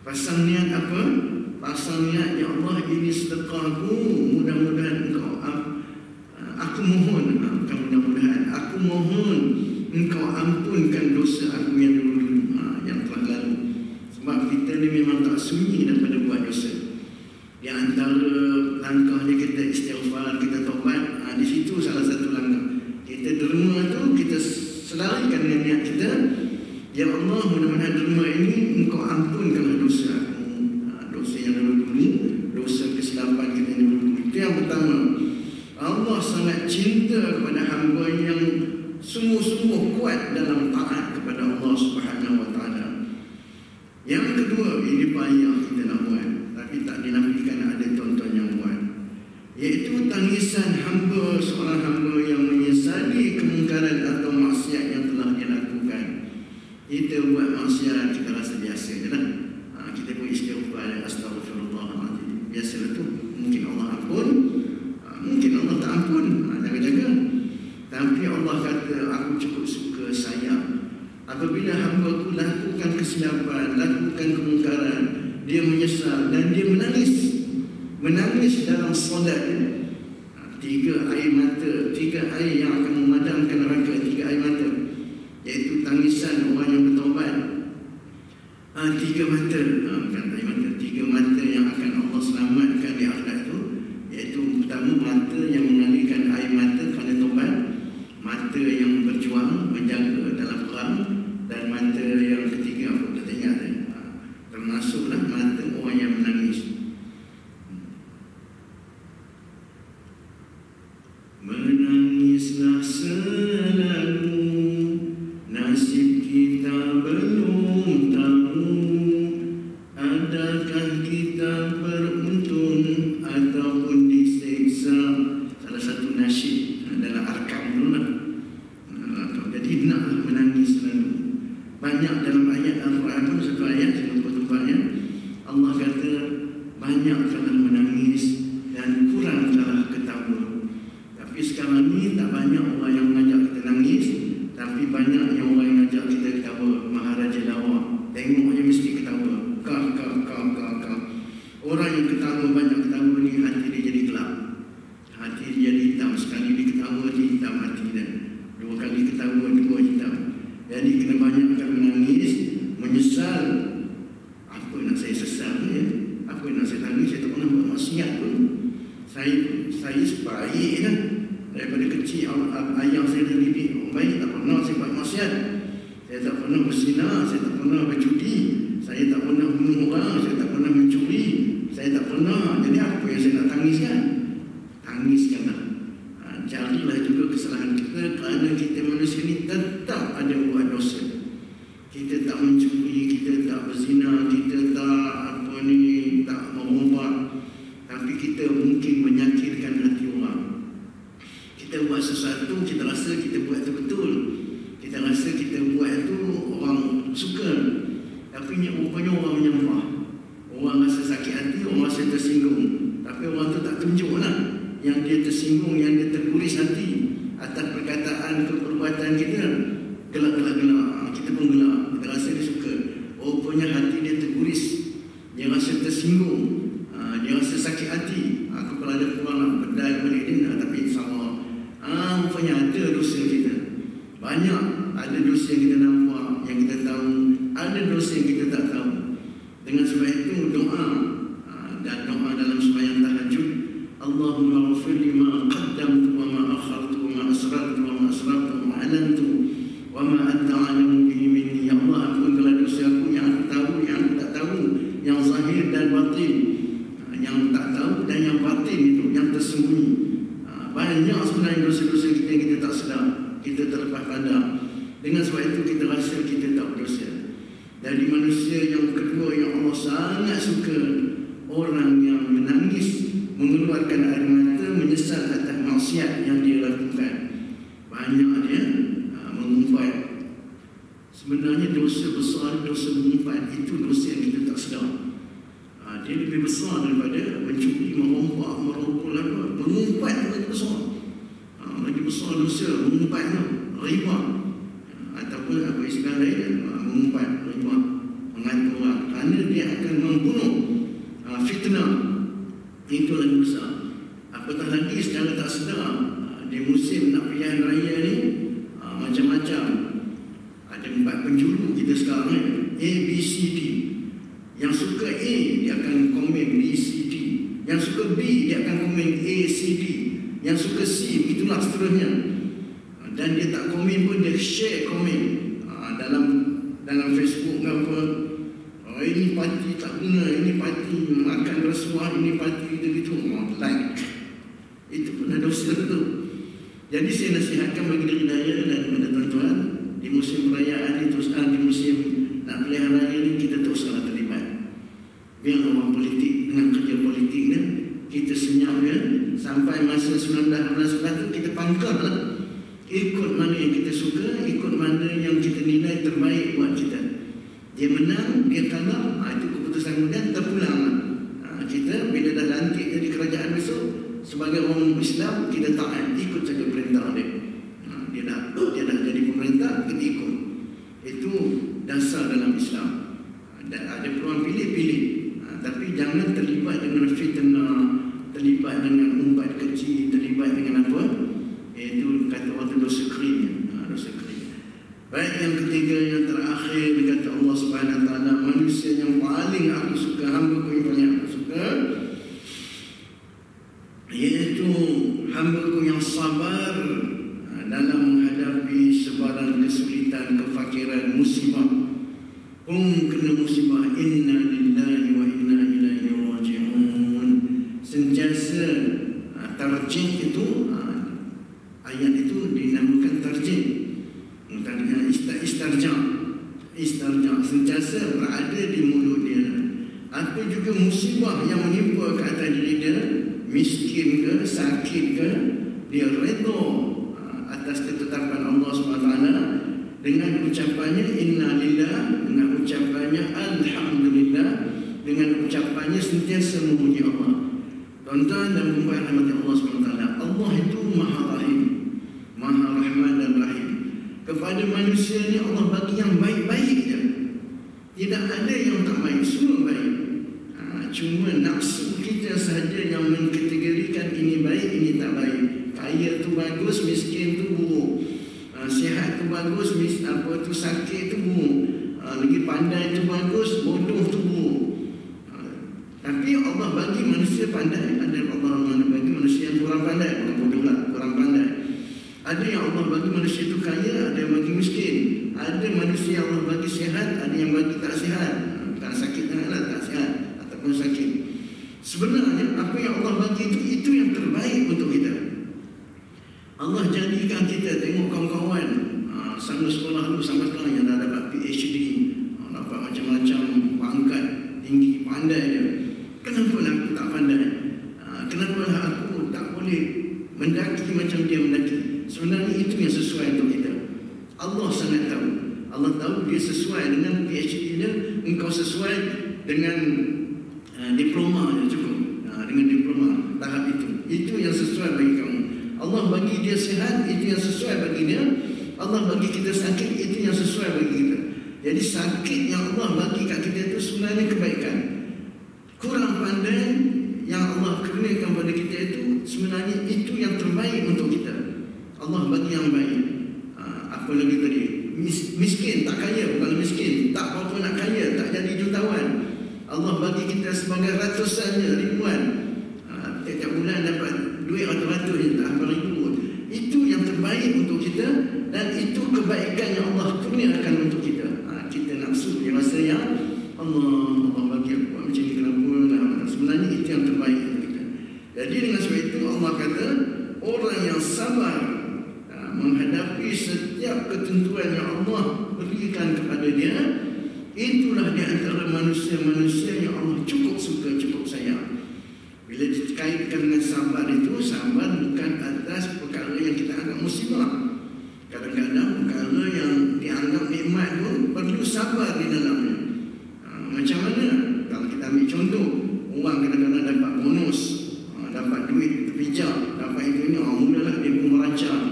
Pasang niat apa? Pasang niat, ya Allah, ini sedekahku, mudah-mudahan engkau, aku mohon, bukan mudah-mudahan, aku mohon engkau ampunkan dosa aku yang dulu, yang telah lalu. Sebab kita ni memang tak sunyi daripada buat dosa. Di antara langkahnya kita istighfar, kita taubat, di situ salah satu langkah. Kita derma tu, kita selarikan dengan niat kita, ya Allah, mudah-mudahan derma ini engkau ampunkanlah dosa aku, dosa yang dulu-dulu, dosa kesilapan kita yang dulu-dulu. Itu yang pertama. Allah sangat cinta kepada hamba yang sungguh-sungguh kuat dalam taat kepada Allah Subhanahu Wa Taala. Yang kedua, ini payah kita nak buat, tapi tak dinafikan ada tuan-tuan yang buat, iaitu tangisan hamba, seorang hamba yang menyesali kemungkaran atau maksiat yang telah dilakukan. Kita buat maksiat, kita rasa biasa je lah. Kita pun istighfar, astagfirullahaladzim, biasalah tu. Mungkin Allah ampun, mungkin Allah tak ampun, jaga-jaga. Tapi Allah kata, aku cukup suka sayang apabila hamba-Ku lakukan kesilapan, lakukan kemungkaran, dia menyesal dan dia menangis dalam solat. 3 air mata, 3 air yang akan memadamkan neraka, 3 air mata, iaitu tangisan orang yang bertaubat. 3 mata, bukan air mata, 3 mata yang akan Allah selamatkan di akhirat itu, iaitu pertama, mata yang mengalirkan air mata kerana taubat, mata yang berjuang menjaga dalam perang, dan mata yang ketiga apa kita ingat tadi, termasuklah mata orang yang menangis. Menangislah selama Allah kata banyakkanlah menangis dan kurangkanlah ketawa. Tapi sekarang ni tak banyak orang yang mengajak kita nangis, tapi banyaknya orang yang mengajak kita ketawa. Maharaja Lawak, tengok je mesti ketawa. Kau. Orang yang ketawa, banyak ketawa ni, hati dia jadi gelap, hati dia jadi hitam. Sekali dia ketawa, dia hitam hati dia. Dua kali ketawa, dua hitam. Jadi kena banyakkan menangis, menyesal. Apa nak saya sesal ya? Apa nak saya tangis? Saya tak pernah buat maksiat pun. Saya sebaik dah. Daripada kecil ayah saya dah didik baik, tak pernah saya buat maksiat. Saya tak pernah berzina, saya tak pernah berjudi, saya tak pernah bunuh orang, saya tak pernah mencuri, saya tak pernah. Jadi apa yang saya nak tangiskan? Tangiskanlah. Carilah juga kesalahan kita, kerana kita manusia ni tetap ada buat dosa. Kita tak mencuri, kita tak berzina, kita tak tak merubah, tapi kita mungkin menyakitkan hati orang. Kita buat sesuatu, kita rasa kita buat itu betul, kita rasa kita buat itu orang suka, tapi rupanya orang menyampah. Orang rasa sakit hati, orang rasa tersinggung, tapi orang tu tak tunjuklah yang dia tersinggung, yang dia terguris hati atas perkataan ke perbuatan kita. Gelak-gelak, kita pun gelak, kita rasa dia suka. Rupanya hati dia terguris, dia rasa tersinggung, dia rasa sakit hati. Aku kalau ada kurang nak pedai balik dia, tapi insyaAllah rupanya ada dosa kita. Banyak, ada dosa yang kita nampak, yang kita tahu, ada dosa yang kita tak tahu. Dengan sebab itu doa, dan doa dalam sembahyang tahajud, Allahumma ghafir lima qaddamtu wa ma akhartu wa ma asrartu wa ma asrartu wa ma alantu wa ma anta alamu bihi minni. Ya Allah, ampunkanlah dosa aku yang aku tahu, yang aku tak tahu, yang zahir dan batin, yang tak tahu dan yang batin itu, yang tersembunyi. Banyak sebenarnya dosa-dosa kita yang kita tak sedar, kita terlepas pandang. Dengan sebab itu kita rasa kita tak berdosa. Jadi manusia yang kedua yang Allah sangat suka, orang yang menangis, mengeluarkan air mata, menyesal atas maksiat yang dia lakukan. Banyak dia mengumpat. Sebenarnya dosa besar, dosa mengumpat itu dosa yang kita tak sedar. Dia lebih besar daripada mencuri, merompak, merokok, mengumpat itu lagi besar. Lagi besar dosa mengumpat itu, riba, ataupun apa istilah lain, mengumpat, riba, mengatur orang, kerana dia akan membunuh, fitnah. Itu lagi besar. Apatah lagi secara tak sedar, di musim nak pilihan raya ni, macam-macam. Ada 4 penjuru kita sekarang ni, A, B, C, D. Yang suka A, dia akan komen B, C, D. Yang suka B, dia akan komen A, C, D. Yang suka C, begitulah seterusnya. Dan dia tak komen pun, dia share komen dalam Facebook ke apa. Ini parti tak guna, ini parti makan rasuah, ini parti gitu-gitu. Like. Itu pun ada dosa tu. Jadi saya nasihatkan bagi diri saya dan kepada tuan-tuan, di musim perayaan itu, di musim nak pilihan raya ini, kita tak usahlah terlibat. Biar orang politik dengan kerja politiknya, kita senyap dia, sampai masa 19-11 tu kita pangkal lah. Ikut mana yang kita suka, ikut mana yang kita nilai terbaik buat kita. Dia menang, dia kalah, itu keputusan kemudian terpulang. Kita bila dah lantik jadi kerajaan besok, sebagai orang Islam, kita taat, ikut saja perintah dia. Dia dah jadi pemerintah, kita ikut. Itu dasar dalam Islam. Ada peluang pilih. Tapi jangan terlibat dengan fitnah, terlibat dengan umpat kecil, terlibat dengan apa? Itu kata orang tu dosa kering. Dosa kering. Baik, yang ketiga, yang terakhir, kata Allah Subhanahu Wa Taala, manusia yang paling aku suka, hamba-Ku yang paling aku suka, iaitu hamba-Ku yang sabar dalam menghadapi sebarang kesulitan, kefakiran, musibah. Kena musibah, inna lillahi wa inna ilaihi raji'un. Sentiasa tarjih itu, ayat itu dinamakan tarjih. Istarja, sentiasa berada di mulut dia. Apa juga musibah yang menimpa ke atas diri dia, miskin ke, sakit ke, dia redha atas ketetapan Allah SWT dengan ucapannya inna lillah, dengan ucapannya alhamdulillah, dengan ucapannya sentiasa memuji Allah. Tuan-tuan dan puan rahmat Allah SWT, Allah itu Maha Rahim, Maha Rahman dan Rahim. Kepada manusia ni Allah bagi yang baik-baik je. Tidak ada yang tak baik, semua baik. Cuma nafsu kita sahaja yang mengkategorikan ini baik, ini tak baik. Kaya tu bagus, miskin tu buruk. Sihat tu bagus, sakit tu buruk. Lagi pandai tu bagus, bodoh tu buruk. Tapi Allah bagi manusia pandai. Ada Allah bagi manusia yang kurang pandai, bodoh lah, kurang pandai. Ada yang Allah bagi manusia itu kaya, ada yang bagi miskin. Ada manusia yang Allah bagi sihat, ada yang bagi tak sihat. Tak sakit lah, tak sihat ataupun sakit. Sebenarnya apa yang Allah bagi itu yang terbaik untuk kita. Allah jadikan kita, tengok kawan-kawan sama sekolah dulu, sama sekolah yang dah dapat PhD, dapat macam-macam pangkat tinggi, pandai dia. Kenapa lah aku tak pandai? Kenapa lah aku tak boleh mendaki macam dia mendaki? Sebenarnya itu yang sesuai untuk kita. Allah sangat tahu. Allah tahu dia sesuai dengan PhD dia, engkau sesuai dengan diploma dia cukup. Dengan diploma tahap itu. Itu yang sesuai bagi kamu. Allah bagi dia sihat, itu yang sesuai bagi dia. Allah bagi kita sakit, itu yang sesuai bagi kita. Jadi sakit yang Allah bagi kat kita itu sebenarnya kebaikan. Kurang pandai yang Allah kurniakan pada kita itu sebenarnya itu yang terbaik untuk kita. Allah bagi yang baik. Apa lagi tadi? Miskin, tak kaya, bukan miskin, tak apa-apa nak kaya, tak jadi jutawan. Allah bagi kita sebagai ratusan, ribuan. Tiap bulan dapat duit ratus-ratus, tak apa ribu. Itu yang terbaik untuk kita dan itu kebaikan yang Allah kurniakan untuk kita. Kita nafsu, dia rasa yang Allah bagi aku macam ni, kenapa lah. Sebenarnya itu yang terbaik untuk kita. Jadi dengan sebab itu Allah kata orang yang sabar menghadapi setiap ketentuan yang Allah berikan kepada dia, itulah di antara manusia-manusia yang Allah cukup suka, cukup sayang. Bila dikaitkan dengan sabar itu, sabar bukan atas perkara yang kita anggap musibah. Kadang-kadang perkara yang dianggap nikmat pun perlu sabar di dalamnya. Macam mana? Kalau kita ambil contoh, orang kadang-kadang dapat bonus, dapat duit terpijak, dapat itu ini, mulalah dia pun merancang.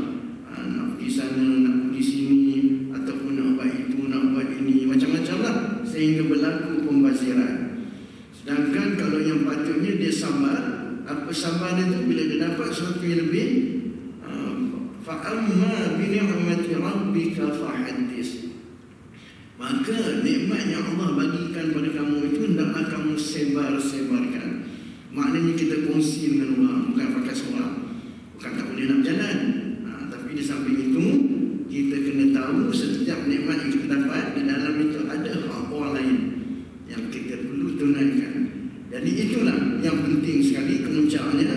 Nak pergi sana, nak pergi sini, ataupun nak buat itu, nak buat ini, macam-macam lah, sehingga berlaku pembaziran. Sedangkan kalau yang patutnya dia sabar, apa sabar dia tu? Bila dia dapat sesuatu yang lebih, fa'amma bini'mati rabbika fahaddis, maka nikmat yang Allah bagikan pada kamu itu hendaklah kamu sebar-sebarkan. Maknanya kita kongsi dengan orang, bukan pakai seorang, bukan tak boleh nak berjalan. Tapi di samping itu kita kena tahu setiap nikmat yang kita dapat di dalam itu ada hak orang lain yang kita perlu tunaikan. Jadi itulah yang penting sekali kemuncaknya.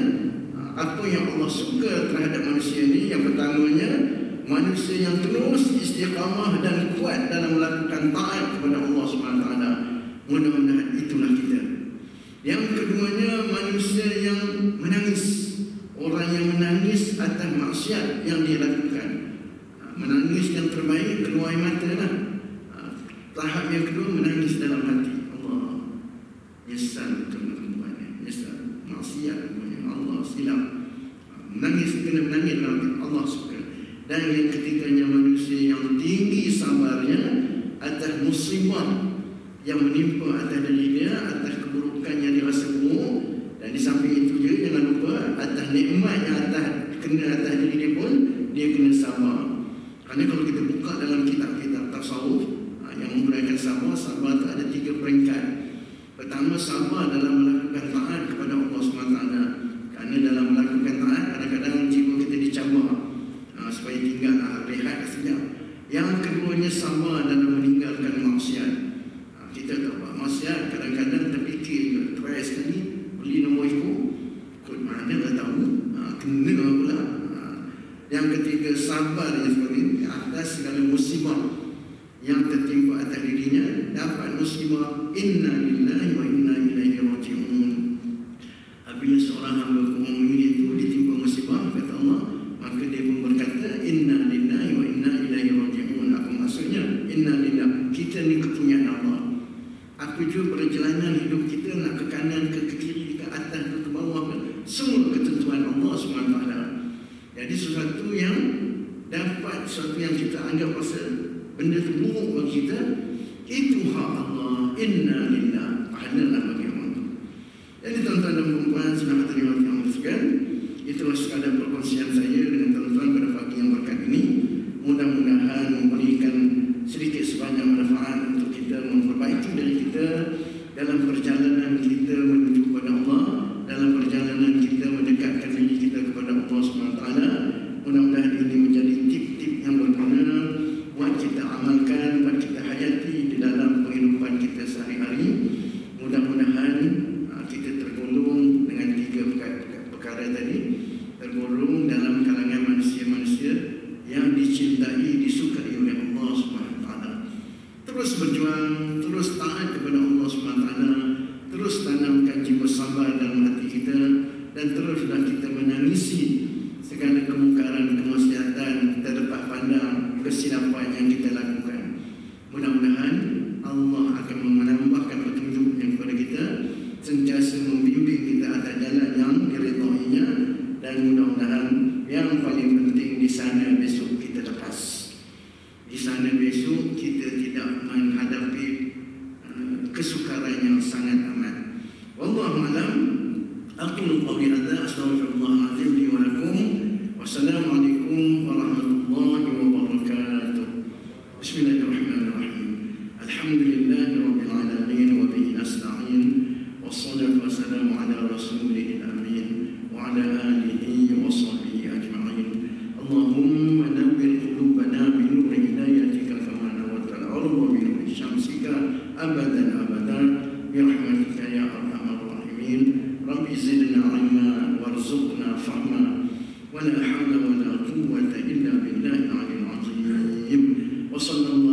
Apa yang Allah suka terhadap manusia ini, yang pertamanya manusia yang terus istiqamah dan kuat dalam melakukan taat kepada Allah SWT. Mudah-mudahan itulah kita. Yang keduanya manusia yang menangis, orang yang menangis atas maksiat yang dia lakukan. Menangis yang terbaik keluar air mata lah. Tahap yang kedua menangis dalam hati. Allah nyesal betul-betul, nyesal maksiat Allah silap. Menangis, kena menangis dalam hati, Allah suka. Dan yang ketiganya manusia yang tinggi sabarnya atas musibah yang menimpa atas diri dia, atas keburukan yang dirasa buruk. Dan di samping itu juga jangan lupa atas nikmat yang kena atas diri dia pun dia kena sabar. Kerana kalau kita buka dalam kitab-kitab tasawuf yang menggunakan sabar itu ada 3 peringkat. Pertama, sabar dalam melakukan taat kepada Allah SWT. Kerana dalam melakukan taat kadang-kadang jiwa kita dicabar supaya tinggal rehat sekejap. Yang keduanya sabar dalam meninggalkan maksiat. Kita tak buat maksiat, kadang-kadang terfikir, try sekali, beli nombor ikut mana tak tahu, kena pula. Yang ketiga, sabar dan sebagainya atas segala musibah yang tertimpa atas dirinya. Dapat musibah, inna lillahi wa inna ilaihi raji'un. Apabila seorang hamba kaum mukmin itu ditimpa musibah, kata Allah, maka dia pun berkata inna lillahi wa inna ilaihi raji'un. Apa maksudnya? Inna lillahi, kita ni kepunyaan Allah. Apa juga perjalanan hidup kita Jadi sesuatu yang dapat, sesuatu yang kita anggap rasa benda itu buruk bagi kita, itu hak Allah, inna lillah, pahala bagi Allah. Jadi tuan-tuan dan puan-puan, saudara hadirin yang sekalian, itulah sekadar perkongsian saya dengan tuan-tuan pada pagi yang berkat ini. Mudah-mudahan memberikan sedikit sebanyak manfaat untuk kita memperbaiki diri kita dalam perjalanan kita menuju kepada Allah, dalam perjalanan kita mendekatkan diri kita kepada Allah SWT. Mudah-mudahan ini menjadi tip-tip yang berguna buat kita amalkan, buat kita hayati di dalam kehidupan kita sehari-hari. Mudah-mudahan kita tergolong dengan tiga perkara tadi, tergolong dalam kalangan manusia-manusia yang dicintai, disukai oleh Allah SWT. Terus berjuang, terus taat kepada Allah SWT, terus tanamkan jiwa sabar dalam hati kita, dan teruslah kita menangisi segala kemungkaran, kemaksiatan, terlepas pandang, kesilapan yang kita lakukan. Mudah-mudahan Allah akan menambahkan petunjuknya kepada kita, sentiasa membimbing kita atas jalan yang diridhoinya, dan mudah-mudahan yang paling penting di sana besok kita lepas. Di sana besok kita tidak menghadapi kesukaran yang sangat amat. Wallahu a'lam. Aqulu qawli hadza, astaghfirullahalazim li wa lakum. Wassalamualaikum warahmatullahi wabarakatuh. Bismillahirrahmanirrahim. Alhamdulillahirabbil alamin wa bihi nasta'in. Wassalatu wassalamu ala rasulil amin wa ala alihi wa sahbihi ajma'in. Allahumma nawwir qulubana bi nuri hidayatika kama nawwartal arda bi nuri syamsika abadan abadan bi rahmatika ya arhamar rahimin. Rabbi zidna ilma warzuqna fahma wa la hawla wa la quwwata illa billahi al-'aliyyil 'azim. Wa sallallahu